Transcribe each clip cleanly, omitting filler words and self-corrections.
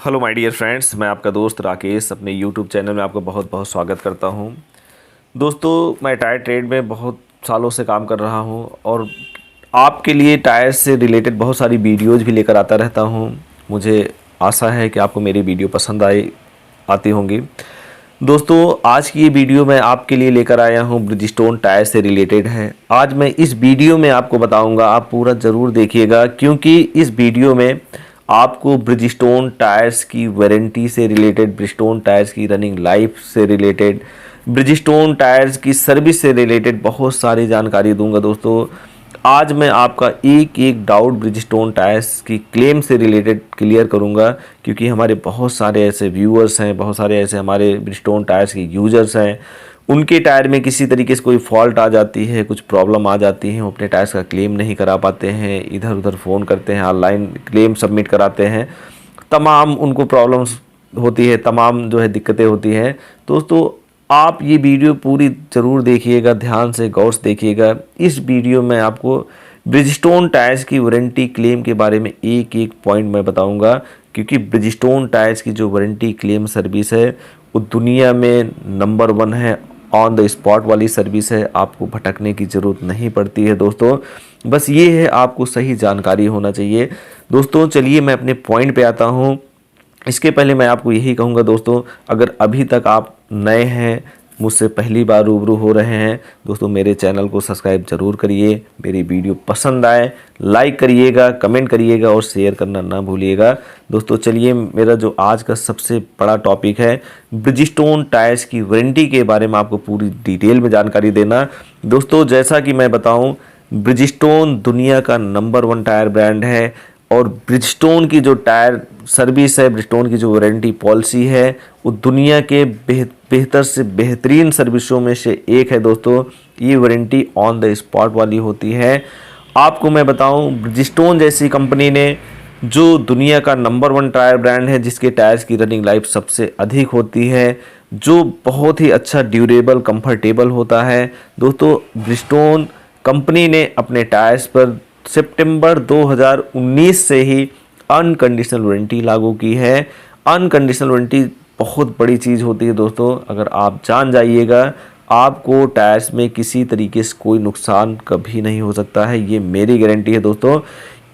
Hello my dear friends, मैं आपका दोस्त राकेश अपने यूट्यूब चैनल में आपका बहुत बहुत स्वागत करता हूं। दोस्तों, मैं टायर ट्रेड में बहुत सालों से काम कर रहा हूं और आपके लिए टायर से रिलेटेड बहुत सारी वीडियोज़ भी लेकर आता रहता हूं। मुझे आशा है कि आपको मेरी वीडियो पसंद आती होंगी। दोस्तों, आज की ये वीडियो मैं आपके लिए लेकर आया हूं, ब्रिजस्टोन टायर से रिलेटेड है। आज मैं इस वीडियो में आपको बताऊंगा, आप पूरा ज़रूर देखिएगा क्योंकि इस वीडियो में आपको ब्रिजस्टोन टायर्स की वारंटी से रिलेटेड, ब्रिजस्टोन टायर्स की रनिंग लाइफ से रिलेटेड, ब्रिजस्टोन टायर्स की सर्विस से रिलेटेड बहुत सारी जानकारी दूंगा। दोस्तों, आज मैं आपका एक एक डाउट ब्रिजस्टोन टायर्स की क्लेम से रिलेटेड क्लियर करूंगा क्योंकि हमारे बहुत सारे ऐसे व्यूअर्स हैं, बहुत सारे ऐसे हमारे ब्रिजस्टोन टायर्स के यूजर्स हैं। उनके टायर में किसी तरीके से कोई फॉल्ट आ जाती है, कुछ प्रॉब्लम आ जाती है, वो अपने टायर्स का क्लेम नहीं करा पाते हैं, इधर उधर फ़ोन करते हैं, ऑनलाइन क्लेम सबमिट कराते हैं, तमाम उनको प्रॉब्लम्स होती है, तमाम जो है दिक्कतें होती हैं। दोस्तों, आप ये वीडियो पूरी ज़रूर देखिएगा, ध्यान से गौर से देखिएगा। इस वीडियो में आपको ब्रिजस्टोन टायर्स की वारंटी क्लेम के बारे में एक एक पॉइंट मैं बताऊंगा क्योंकि ब्रिजस्टोन टायर्स की जो वारंटी क्लेम सर्विस है वो दुनिया में नंबर 1 है, ऑन द स्पॉट वाली सर्विस है। आपको भटकने की ज़रूरत नहीं पड़ती है। दोस्तों, बस ये है, आपको सही जानकारी होना चाहिए। दोस्तों, चलिए मैं अपने पॉइंट पे आता हूँ। इसके पहले मैं आपको यही कहूँगा दोस्तों, अगर अभी तक आप नए हैं, मुझसे पहली बार रूबरू हो रहे हैं, दोस्तों मेरे चैनल को सब्सक्राइब ज़रूर करिए। मेरी वीडियो पसंद आए लाइक करिएगा, कमेंट करिएगा और शेयर करना ना भूलिएगा। दोस्तों, चलिए मेरा जो आज का सबसे बड़ा टॉपिक है, ब्रिजस्टोन टायर्स की वारंटी के बारे में आपको पूरी डिटेल में जानकारी देना। दोस्तों, जैसा कि मैं बताऊं, ब्रिजस्टोन दुनिया का नंबर 1 टायर ब्रांड है और ब्रिजस्टोन की जो टायर सर्विस है, ब्रिजस्टोन की जो वारंटी पॉलिसी है, वो दुनिया के बेहतर से बेहतरीन सर्विसों में से एक है। दोस्तों, ये वारंटी ऑन द स्पॉट वाली होती है। आपको मैं बताऊं, ब्रिजस्टोन जैसी कंपनी ने, जो दुनिया का नंबर 1 टायर ब्रांड है, जिसके टायर्स की रनिंग लाइफ सबसे अधिक होती है, जो बहुत ही अच्छा ड्यूरेबल कंफर्टेबल होता है। दोस्तों, ब्रिजस्टोन कंपनी ने अपने टायर्स पर सितंबर 2019 से ही अनकंडीशनल वारंटी लागू की है। अनकंडीशनल वारंटी बहुत बड़ी चीज़ होती है दोस्तों। अगर आप जान जाइएगा, आपको टायर्स में किसी तरीके से कोई नुकसान कभी नहीं हो सकता है, ये मेरी गारंटी है दोस्तों।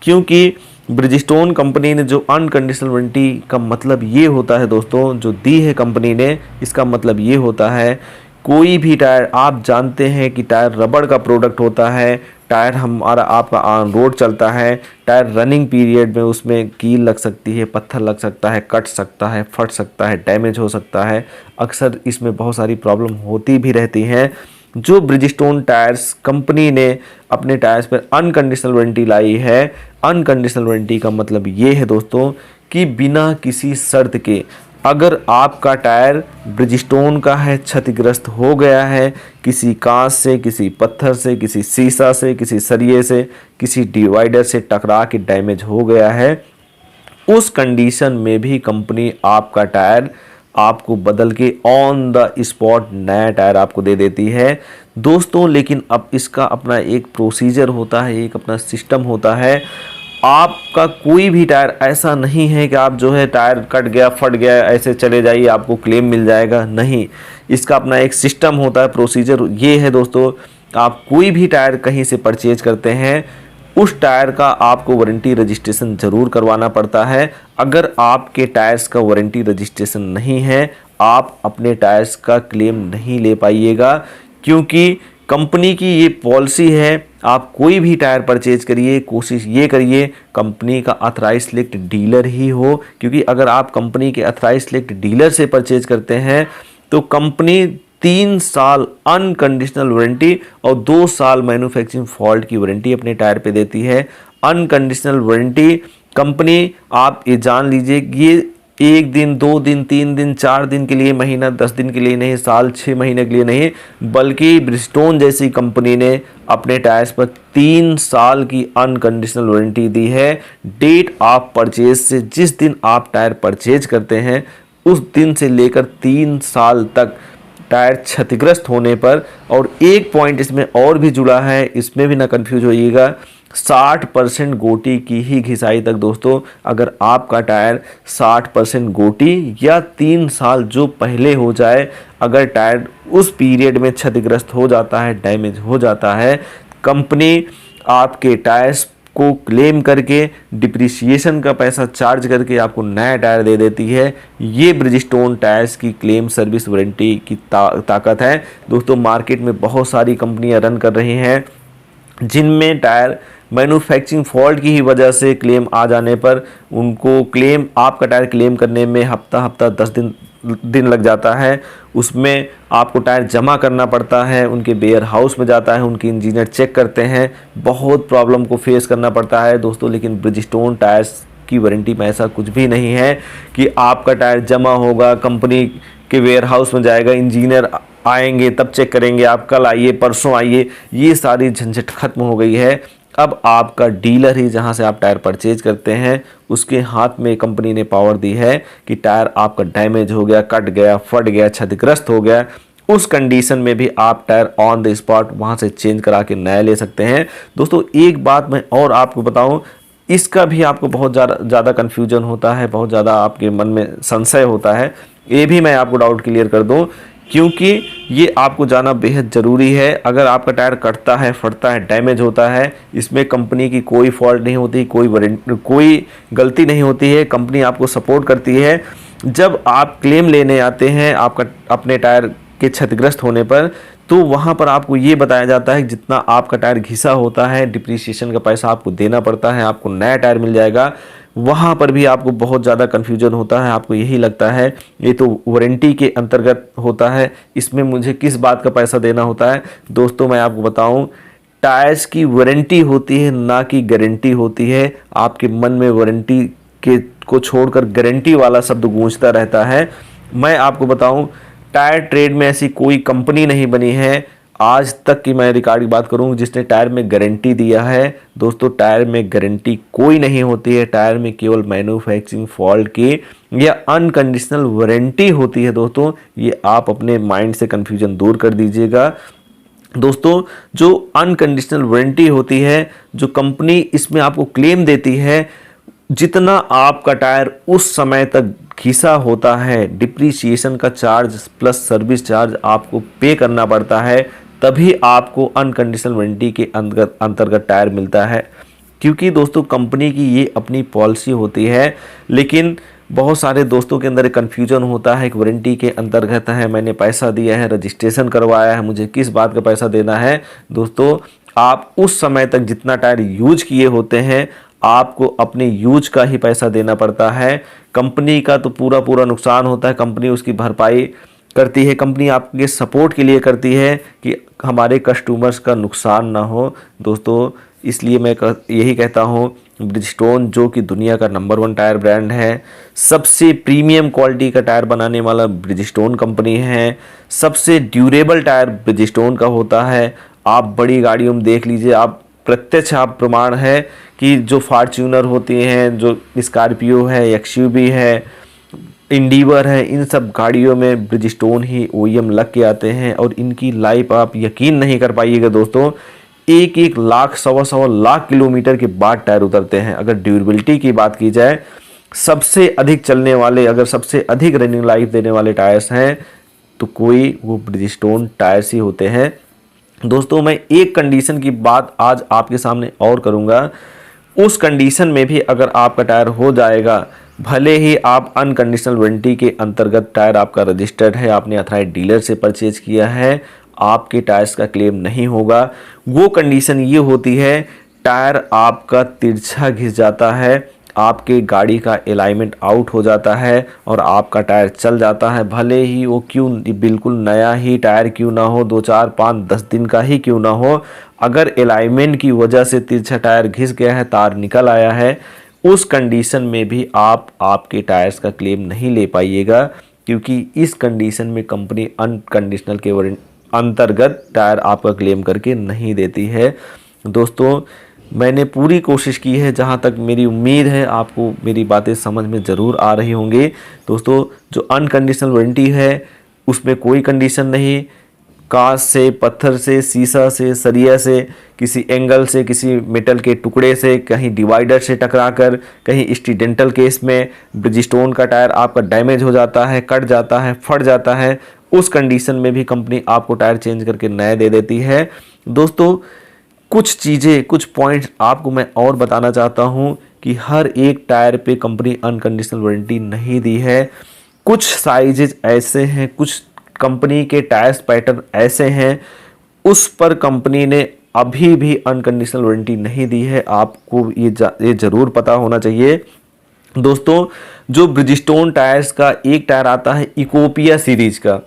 क्योंकि ब्रिजस्टोन कंपनी ने जो अनकंडीशनल वारंटी का मतलब ये होता है दोस्तों, जो दी है कंपनी ने, इसका मतलब ये होता है, कोई भी टायर, आप जानते हैं कि टायर रबड़ का प्रोडक्ट होता है। टायर हमारा आपका ऑन रोड चलता है, टायर रनिंग पीरियड में उसमें कील लग सकती है, पत्थर लग सकता है, कट सकता है, फट सकता है, डैमेज हो सकता है। अक्सर इसमें बहुत सारी प्रॉब्लम होती भी रहती हैं। जो ब्रिजस्टोन टायर्स कंपनी ने अपने टायर्स पर अनकंडीशनल वारंटी लाई है, अनकंडीशनल वारंटी का मतलब ये है दोस्तों कि बिना किसी शर्त के, अगर आपका टायर ब्रिजस्टोन का है, क्षतिग्रस्त हो गया है, किसी कांच से, किसी पत्थर से, किसी शीशा से, किसी सरिये से, किसी डिवाइडर से टकरा के डैमेज हो गया है, उस कंडीशन में भी कंपनी आपका टायर आपको बदल के ऑन द स्पॉट नया टायर आपको दे देती है दोस्तों। लेकिन अब इसका अपना एक प्रोसीजर होता है, एक अपना सिस्टम होता है। आपका कोई भी टायर ऐसा नहीं है कि आप जो है टायर कट गया, फट गया, ऐसे चले जाइए आपको क्लेम मिल जाएगा, नहीं। इसका अपना एक सिस्टम होता है, प्रोसीजर ये है दोस्तों। आप कोई भी टायर कहीं से परचेज करते हैं, उस टायर का आपको वारंटी रजिस्ट्रेशन ज़रूर करवाना पड़ता है। अगर आपके टायर्स का वारंटी रजिस्ट्रेशन नहीं है, आप अपने टायर्स का क्लेम नहीं ले पाइएगा क्योंकि कंपनी की ये पॉलिसी है। आप कोई भी टायर परचेज करिए, कोशिश ये करिए कंपनी का ऑथराइज सेलेक्ट डीलर ही हो, क्योंकि अगर आप कंपनी के ऑथराइज सेलेक्ट डीलर से परचेज करते हैं तो कंपनी 3 साल अनकंडीशनल वारंटी और 2 साल मैन्युफैक्चरिंग फॉल्ट की वारंटी अपने टायर पे देती है। अनकंडीशनल वारंटी कंपनी, आप ये जान लीजिए, ये 1 दिन, 2 दिन, 3 दिन, 4 दिन के लिए, महीना, 10 दिन के लिए नहीं, साल, 6 महीने के लिए नहीं, बल्कि ब्रिजस्टोन जैसी कंपनी ने अपने टायर्स पर 3 साल की अनकंडीशनल वारंटी दी है। डेट ऑफ परचेज से, जिस दिन आप टायर परचेज करते हैं उस दिन से लेकर 3 साल तक टायर क्षतिग्रस्त होने पर। और एक पॉइंट इसमें और भी जुड़ा है, इसमें भी ना कंफ्यूज होइएगा, 60% गोटी की ही घिसाई तक। दोस्तों अगर आपका टायर 60% गोटी या 3 साल जो पहले हो जाए, अगर टायर उस पीरियड में क्षतिग्रस्त हो जाता है, डैमेज हो जाता है, कंपनी आपके टायर्स को क्लेम करके डिप्रिसिएशन का पैसा चार्ज करके आपको नया टायर दे देती है। ये ब्रिजस्टोन टायर्स की क्लेम सर्विस वारंटी की ताकत है। दोस्तों मार्केट में बहुत सारी कंपनियां रन कर रही हैं जिनमें टायर मैन्युफैक्चरिंग फॉल्ट की ही वजह से क्लेम आ जाने पर उनको क्लेम, आपका टायर क्लेम करने में हफ्ता 10 दिन लग जाता है। उसमें आपको टायर जमा करना पड़ता है, उनके वेयर हाउस में जाता है, उनके इंजीनियर चेक करते हैं, बहुत प्रॉब्लम को फेस करना पड़ता है दोस्तों। लेकिन ब्रिजस्टोन टायर्स की वारंटी में ऐसा कुछ भी नहीं है कि आपका टायर जमा होगा, कंपनी के वेयर हाउस में जाएगा, इंजीनियर आएंगे तब चेक करेंगे, आप कल आइए परसों आइए, ये सारी झंझट खत्म हो गई है। अब आपका डीलर ही जहां से आप टायर परचेज करते हैं उसके हाथ में कंपनी ने पावर दी है कि टायर आपका डैमेज हो गया, कट गया, फट गया, क्षतिग्रस्त हो गया, उस कंडीशन में भी आप टायर ऑन द स्पॉट वहां से चेंज करा के नया ले सकते हैं। दोस्तों एक बात मैं और आपको बताऊं, इसका भी आपको बहुत ज़्यादा कन्फ्यूजन होता है, बहुत ज़्यादा आपके मन में संशय होता है, ये भी मैं आपको डाउट क्लियर कर दूं क्योंकि ये आपको जानना बेहद ज़रूरी है। अगर आपका टायर कटता है, फटता है, डैमेज होता है, इसमें कंपनी की कोई फॉल्ट नहीं होती, कोई गलती नहीं होती है, कंपनी आपको सपोर्ट करती है। जब आप क्लेम लेने आते हैं आपका अपने टायर के क्षतिग्रस्त होने पर, तो वहाँ पर आपको ये बताया जाता है कि जितना आपका टायर घिसा होता है डिप्रिसिएशन का पैसा आपको देना पड़ता है, आपको नया टायर मिल जाएगा। वहाँ पर भी आपको बहुत ज़्यादा कन्फ्यूजन होता है, आपको यही लगता है ये तो वारंटी के अंतर्गत होता है, इसमें मुझे किस बात का पैसा देना होता है। दोस्तों मैं आपको बताऊं, टायर्स की वारंटी होती है ना कि गारंटी होती है। आपके मन में वारंटी के को छोड़कर गारंटी वाला शब्द गूंजता रहता है। मैं आपको बताऊं, टायर ट्रेड में ऐसी कोई कंपनी नहीं बनी है आज तक की, मैं रिकॉर्ड की बात करूं, जिसने टायर में गारंटी दिया है। दोस्तों टायर में गारंटी कोई नहीं होती है, टायर में केवल मैन्युफैक्चरिंग फॉल्ट की या अनकंडीशनल वारंटी होती है। दोस्तों ये आप अपने माइंड से कंफ्यूजन दूर कर दीजिएगा। दोस्तों जो अनकंडीशनल वारंटी होती है, जो कंपनी इसमें आपको क्लेम देती है, जितना आपका टायर उस समय तक घिसा होता है, डिप्रिसिएशन का चार्ज प्लस सर्विस चार्ज आपको पे करना पड़ता है, तभी आपको अनकंडीशनल वारंटी के अंतर्गत टायर मिलता है। क्योंकि दोस्तों कंपनी की ये अपनी पॉलिसी होती है, लेकिन बहुत सारे दोस्तों के अंदर एक कन्फ्यूजन होता है कि वारंटी के अंतर्गत है, मैंने पैसा दिया है, रजिस्ट्रेशन करवाया है, मुझे किस बात का पैसा देना है। दोस्तों आप उस समय तक जितना टायर यूज किए होते हैं आपको अपने यूज का ही पैसा देना पड़ता है। कंपनी का तो पूरा नुकसान होता है, कंपनी उसकी भरपाई करती है, कंपनी आपके सपोर्ट के लिए करती है कि हमारे कस्टमर्स का नुकसान ना हो। दोस्तों इसलिए मैं यही कहता हूँ, ब्रिजस्टोन जो कि दुनिया का नंबर 1 टायर ब्रांड है, सबसे प्रीमियम क्वालिटी का टायर बनाने वाला ब्रिजस्टोन कंपनी है, सबसे ड्यूरेबल टायर ब्रिजस्टोन का होता है। आप बड़ी गाड़ियों में देख लीजिए, आप प्रत्यक्ष आप प्रमाण है कि जो फॉर्च्यूनर होती हैं, जो स्कॉर्पियो है, एक्सयूवी है, इंडिवर है, इन सब गाड़ियों में ब्रिजस्टोन ही ओईएम लग के आते हैं और इनकी लाइफ आप यकीन नहीं कर पाइएगा दोस्तों, एक लाख सवा लाख किलोमीटर के बाद टायर उतरते हैं। अगर ड्यूरेबिलिटी की बात की जाए, सबसे अधिक चलने वाले, अगर सबसे अधिक रनिंग लाइफ देने वाले टायर्स हैं तो कोई वो ब्रिजस्टोन टायर्स ही होते हैं। दोस्तों मैं एक कंडीशन की बात आज आपके सामने और करूंगा, उस कंडीशन में भी अगर आपका टायर हो जाएगा, भले ही आप अनकंडीशनल वारंटी के अंतर्गत टायर आपका रजिस्टर्ड है, आपने अथॉराइज्ड डीलर से परचेज किया है, आपके टायर्स का क्लेम नहीं होगा। वो कंडीशन ये होती है, टायर आपका तिरछा घिस जाता है, आपके गाड़ी का अलाइनमेंट आउट हो जाता है और आपका टायर चल जाता है, भले ही वो क्यों बिल्कुल नया ही टायर क्यों ना हो, 2 4 5 10 दिन का ही क्यों ना हो, अगर अलाइनमेंट की वजह से तिरछा टायर घिस गया है, तार निकल आया है, उस कंडीशन में भी आप आपके टायर्स का क्लेम नहीं ले पाइएगा। क्योंकि इस कंडीशन में कंपनी अनकंडीशनल के अंतर्गत टायर आपका क्लेम करके नहीं देती है। दोस्तों मैंने पूरी कोशिश की है, जहां तक मेरी उम्मीद है आपको मेरी बातें समझ में ज़रूर आ रही होंगी। दोस्तों जो अनकंडीशनल वारंटी है उसमें कोई कंडीशन नहीं, कांच से, पत्थर से, शीशा से, सरिया से, किसी एंगल से, किसी मेटल के टुकड़े से, कहीं डिवाइडर से टकराकर, कहीं एक्सीडेंटल केस में ब्रिजस्टोन का टायर आपका डैमेज हो जाता है, कट जाता है, फट जाता है, उस कंडीशन में भी कंपनी आपको टायर चेंज करके नए दे देती है। दोस्तों कुछ चीज़ें, कुछ पॉइंट्स आपको मैं और बताना चाहता हूं कि हर एक टायर पे कंपनी अनकंडीशनल वारंटी नहीं दी है। कुछ साइजेज ऐसे हैं, कुछ कंपनी के टायर्स पैटर्न ऐसे हैं, उस पर कंपनी ने अभी भी अनकंडीशनल वारंटी नहीं दी है। आपको ये ज़रूर पता होना चाहिए। दोस्तों जो ब्रिजस्टोन टायर्स का एक टायर आता है इकोपिया सीरीज का,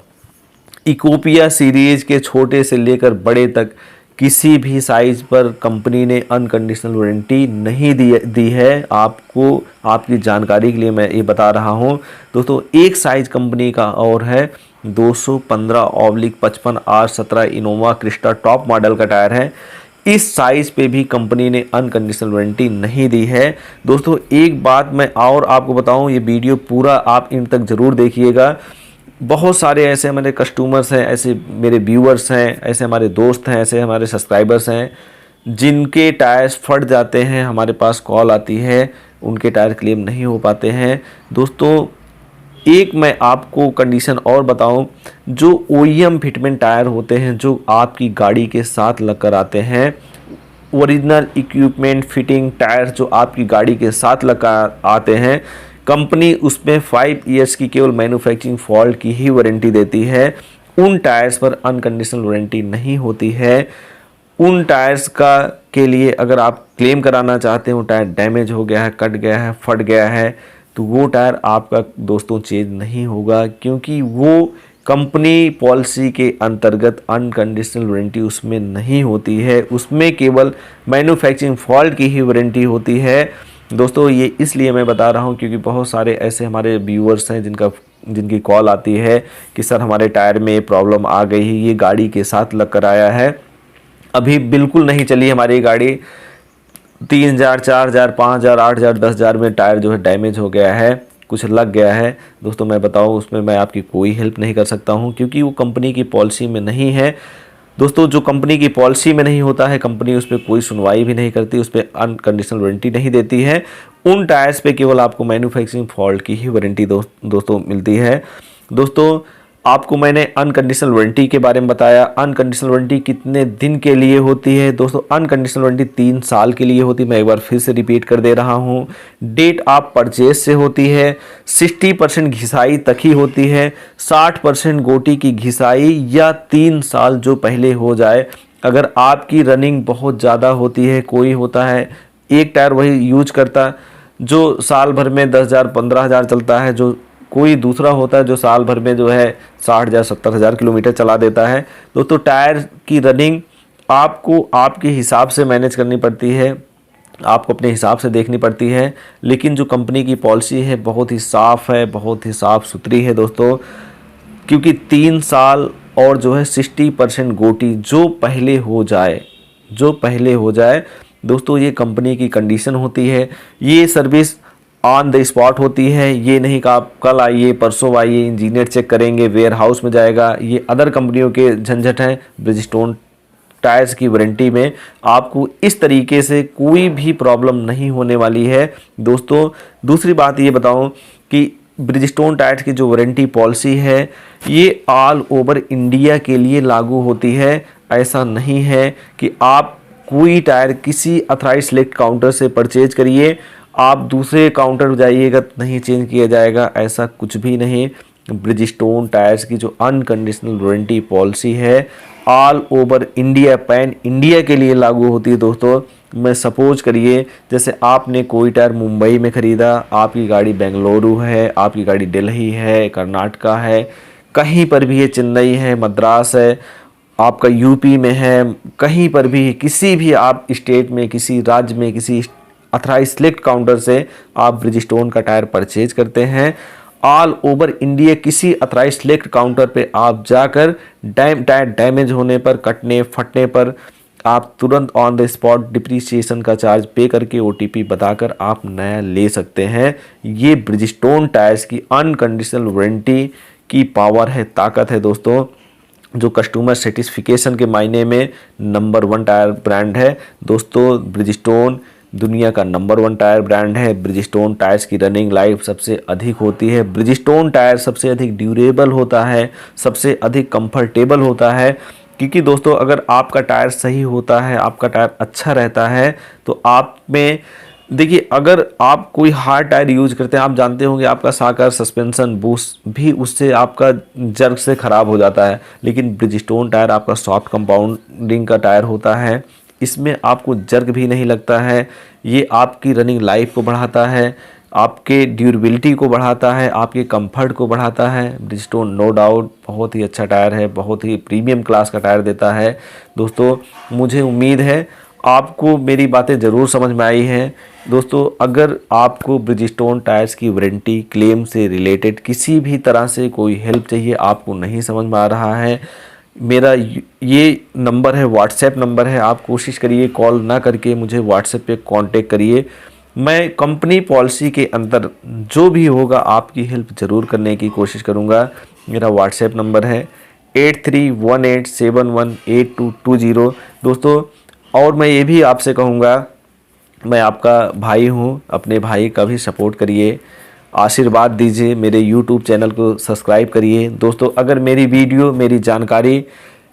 इकोपिया सीरीज के छोटे से लेकर बड़े तक किसी भी साइज पर कंपनी ने अनकंडीशनल वारंटी नहीं दी है। आपको आपकी जानकारी के लिए मैं ये बता रहा हूँ। दोस्तों एक साइज कंपनी का और है 215/55 R17 Innova Crysta top model का टायर है। इस साइज पे भी कंपनी ने अनकंडीशनल वारंटी नहीं दी है। दोस्तों एक बात मैं और आपको बताऊं, ये वीडियो पूरा आप इन तक ज़रूर देखिएगा। बहुत सारे ऐसे हमारे कस्टमर्स हैं, ऐसे मेरे व्यूअर्स हैं, ऐसे हमारे दोस्त हैं, ऐसे हमारे सब्सक्राइबर्स हैं जिनके टायर्स फट जाते हैं, हमारे पास कॉल आती है, उनके टायर क्लेम नहीं हो पाते हैं। दोस्तों एक मैं आपको कंडीशन और बताऊं, जो ओईएम फिटमेंट टायर होते हैं जो आपकी गाड़ी के साथ लग कर आते हैं, ओरिजिनल इक्विपमेंट फिटिंग टायर जो आपकी गाड़ी के साथ लग कर आते हैं, कंपनी उसमें 5 ईयर्स की केवल मैन्युफैक्चरिंग फॉल्ट की ही वारंटी देती है। उन टायर्स पर अनकंडीशनल वारंटी नहीं होती है। उन टायर्स का के लिए अगर आप क्लेम कराना चाहते हो, टायर डैमेज हो गया है, कट गया है, फट गया है, तो वो टायर आपका दोस्तों चेंज नहीं होगा, क्योंकि वो कंपनी पॉलिसी के अंतर्गत अनकंडीशनल वारंटी उसमें नहीं होती है। उसमें केवल मैन्युफैक्चरिंग फॉल्ट की ही वारंटी होती है। दोस्तों ये इसलिए मैं बता रहा हूँ क्योंकि बहुत सारे ऐसे हमारे व्यूअर्स हैं जिनकी कॉल आती है कि सर हमारे टायर में प्रॉब्लम आ गई है, ये गाड़ी के साथ लग कर आया है, अभी बिल्कुल नहीं चली हमारी गाड़ी, 3,000, 4,000, 5,000, 8,000, 10,000 में टायर जो है डैमेज हो गया है, कुछ लग गया है। दोस्तों मैं बताऊं उसमें मैं आपकी कोई हेल्प नहीं कर सकता हूं, क्योंकि वो कंपनी की पॉलिसी में नहीं है। दोस्तों जो कंपनी की पॉलिसी में नहीं होता है, कंपनी उस पर कोई सुनवाई भी नहीं करती, उस पर अनकंडीशनल वारंटी नहीं देती है। उन टायर्स पे केवल आपको मैन्युफैक्चरिंग फॉल्ट की ही वारंटी दोस्तों मिलती है। दोस्तों आपको मैंने अनकंडीशनल वारंटी के बारे में बताया। अनकंडीशनल वारंटी कितने दिन के लिए होती है? दोस्तों अनकंडीशनल वारंटी 3 साल के लिए होती है। मैं एक बार फिर से रिपीट कर दे रहा हूँ। डेट आप परचेज से होती है, 60% घिसाई तक ही होती है, 60% गोटी की घिसाई या 3 साल जो पहले हो जाए। अगर आपकी रनिंग बहुत ज़्यादा होती है, कोई होता है एक टायर वही यूज करता जो साल भर में 10,000 15,000 चलता है, जो कोई दूसरा होता है जो साल भर में जो है 60,000 70,000 किलोमीटर चला देता है। दोस्तों टायर की रनिंग आपको आपके हिसाब से मैनेज करनी पड़ती है, आपको अपने हिसाब से देखनी पड़ती है। लेकिन जो कंपनी की पॉलिसी है बहुत ही साफ़ है, बहुत ही साफ़ सुथरी है दोस्तों, क्योंकि 3 साल और जो है 60% गोटी जो पहले हो जाए दोस्तों, ये कंपनी की कंडीशन होती है। ये सर्विस ऑन द स्पॉट होती है, ये नहीं कि आप कल आइए परसों आइए इंजीनियर चेक करेंगे वेयर हाउस में जाएगा। ये अदर कंपनियों के झंझट हैं। ब्रिजस्टोन टायर्स की वारंटी में आपको इस तरीके से कोई भी प्रॉब्लम नहीं होने वाली है दोस्तों। दूसरी बात ये बताऊं कि ब्रिजस्टोन टायर्स की जो वारंटी पॉलिसी है ये ऑल ओवर इंडिया के लिए लागू होती है। ऐसा नहीं है कि आप कोई टायर किसी अथराइज सेलेक्ट काउंटर से परचेज करिए, आप दूसरे काउंटर जाइएगा तो नहीं चेंज किया जाएगा, ऐसा कुछ भी नहीं। ब्रिजस्टोन टायर्स की जो अनकंडीशनल वारंटी पॉलिसी है all over India, pan India के लिए लागू होती है दोस्तों। मैं सपोज करिए जैसे आपने कोई टायर मुंबई में ख़रीदा, आपकी गाड़ी बेंगलुरु है, आपकी गाड़ी दिल्ली है, कर्नाटका है, कहीं पर भी है, चेन्नई है, मद्रास है, आपका यूपी में है, कहीं पर भी किसी भी आप स्टेट में, किसी राज्य में, किसी अथराइज सेलेक्ट काउंटर से आप ब्रिजस्टोन का टायर परचेज करते हैं, ऑल ओवर इंडिया किसी अथराइज सेलेक्ट काउंटर पे आप जाकर टायर डैमेज होने पर, कटने फटने पर आप तुरंत ऑन द स्पॉट डिप्रिसिएशन का चार्ज पे करके OTP बताकर आप नया ले सकते हैं। ये ब्रिजस्टोन टायर्स की अनकंडीशनल वारंटी की पावर है, ताकत है दोस्तों। जो कस्टमर सेटिस्फिकेशन के मायने में नंबर 1 टायर ब्रांड है। दोस्तों ब्रिजस्टोन दुनिया का नंबर 1 टायर ब्रांड है। ब्रिजस्टोन टायर्स की रनिंग लाइफ सबसे अधिक होती है। ब्रिजस्टोन टायर सबसे अधिक ड्यूरेबल होता है, सबसे अधिक कंफर्टेबल होता है। क्योंकि दोस्तों अगर आपका टायर सही होता है, आपका टायर अच्छा रहता है, तो आप में देखिए, अगर आप कोई हार्ड टायर यूज करते हैं, आप जानते होंगे आपका साकर सस्पेंशन बूस्ट भी उससे आपका जर्क से ख़राब हो जाता है। लेकिन ब्रिजस्टोन टायर आपका सॉफ्ट कंपाउंडिंग का टायर होता है, इसमें आपको जर्क भी नहीं लगता है। ये आपकी रनिंग लाइफ को बढ़ाता है, आपके ड्यूरेबिलिटी को बढ़ाता है, आपके कंफर्ट को बढ़ाता है। ब्रिजस्टोन नो डाउट बहुत ही अच्छा टायर है, बहुत ही प्रीमियम क्लास का टायर देता है। दोस्तों मुझे उम्मीद है आपको मेरी बातें ज़रूर समझ में आई हैं। दोस्तों अगर आपको ब्रिजस्टोन टायर्स की वारंटी क्लेम से रिलेटेड किसी भी तरह से कोई हेल्प चाहिए, आपको नहीं समझ में आ रहा है, मेरा ये नंबर है, व्हाट्सएप नंबर है, आप कोशिश करिए कॉल ना करके मुझे व्हाट्सएप पे कांटेक्ट करिए। मैं कंपनी पॉलिसी के अंदर जो भी होगा आपकी हेल्प ज़रूर करने की कोशिश करूँगा। मेरा व्हाट्सएप नंबर है 8318718220। दोस्तों और मैं ये भी आपसे कहूँगा, मैं आपका भाई हूँ, अपने भाई का भी सपोर्ट करिए, आशीर्वाद दीजिए, मेरे YouTube चैनल को सब्सक्राइब करिए। दोस्तों अगर मेरी वीडियो, मेरी जानकारी,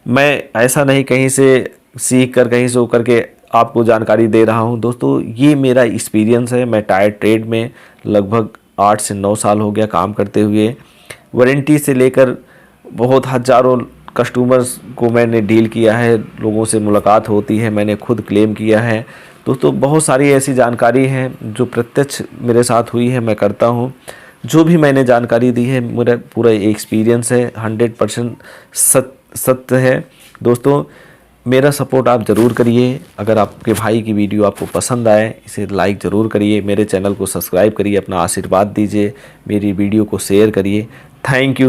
मैं ऐसा नहीं कहीं से सीख कर कहीं से होकर के आपको जानकारी दे रहा हूँ। दोस्तों ये मेरा एक्सपीरियंस है, मैं टायर ट्रेड में लगभग 8 से 9 साल हो गया काम करते हुए। वारंटी से लेकर बहुत हज़ारों कस्टमर्स को मैंने डील किया है, लोगों से मुलाकात होती है, मैंने खुद क्लेम किया है। दोस्तों बहुत सारी ऐसी जानकारी हैं जो प्रत्यक्ष मेरे साथ हुई है, मैं करता हूँ। जो भी मैंने जानकारी दी है मेरा पूरा एक्सपीरियंस है, 100% सत्य है। दोस्तों मेरा सपोर्ट आप ज़रूर करिए। अगर आपके भाई की वीडियो आपको पसंद आए इसे लाइक ज़रूर करिए, मेरे चैनल को सब्सक्राइब करिए, अपना आशीर्वाद दीजिए, मेरी वीडियो को शेयर करिए। Thank you.